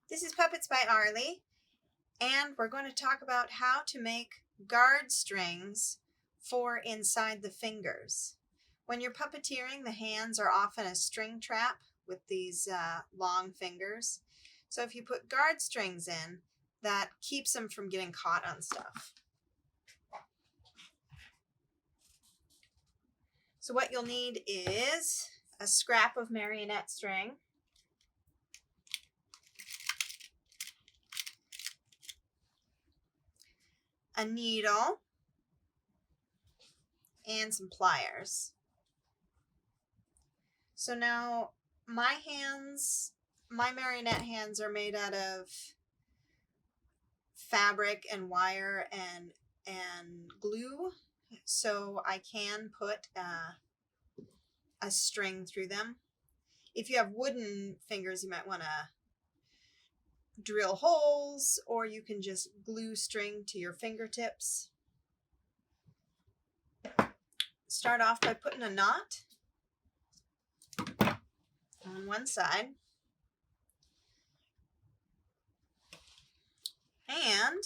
This is Puppets by Arlie, and we're going to talk about how to make guard strings for inside the fingers. When you're puppeteering, the hands are often a string trap with these long fingers. So if you put guard strings in, that keeps them from getting caught on stuff. So what you'll need is a scrap of marionette string, a needle, and some pliers. So now my marionette hands are made out of fabric and wire and glue, so I can put a string through them. If you have wooden fingers, you might want to drill holes, or you can just glue string to your fingertips. Start off by putting a knot on one side and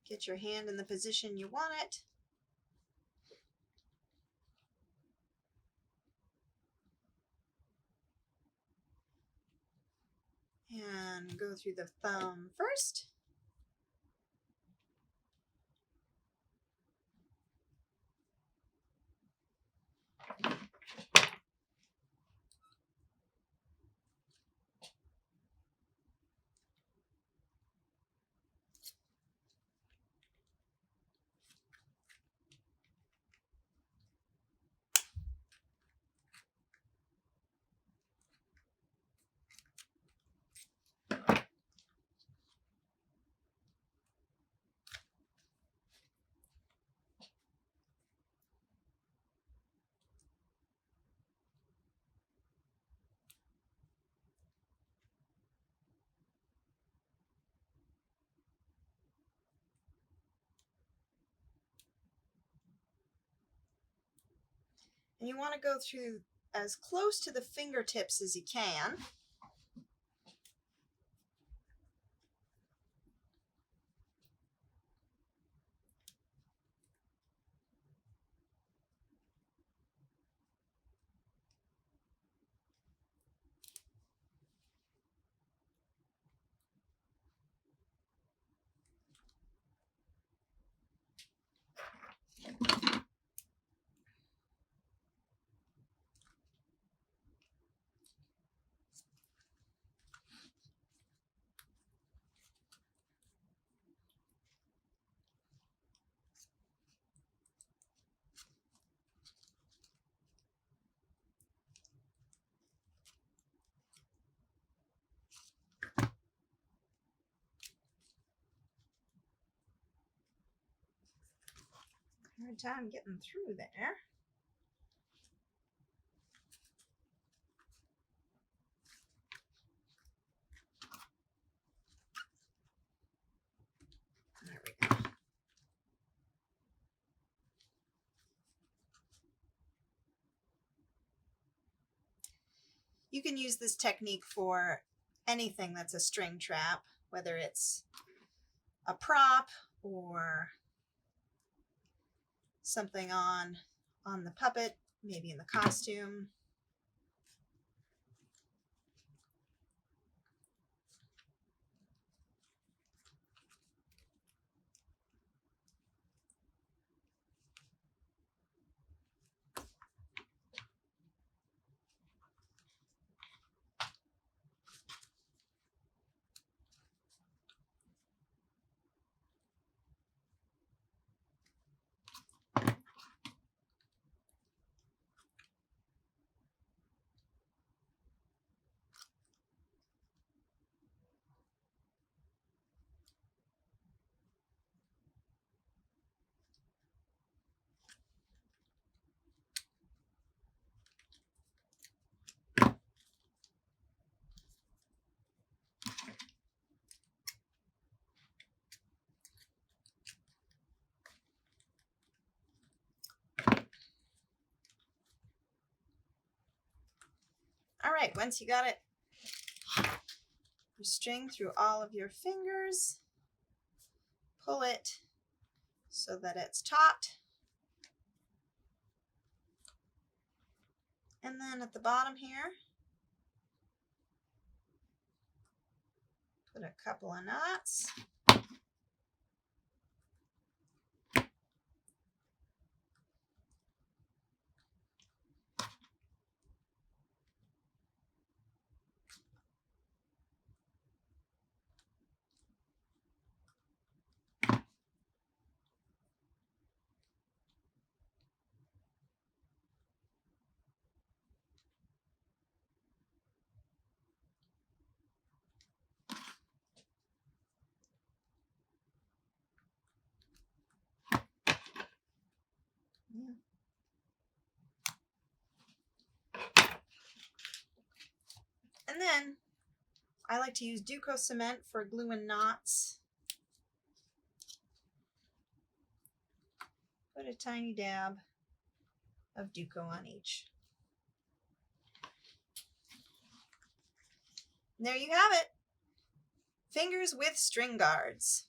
get your hand in the position you want it. And go through the thumb first. And you want to go through as close to the fingertips as you can. Hard time getting through there. There we go. You can use this technique for anything that's a string trap, whether it's a prop or something on the puppet, maybe in the costume. All right, once you got it your string through all of your fingers. Pull it so that it's taut. And then at the bottom here, put a couple of knots. And then I like to use Duco cement for gluing knots. Put a tiny dab of Duco on each. And there you have it. Fingers with string guards.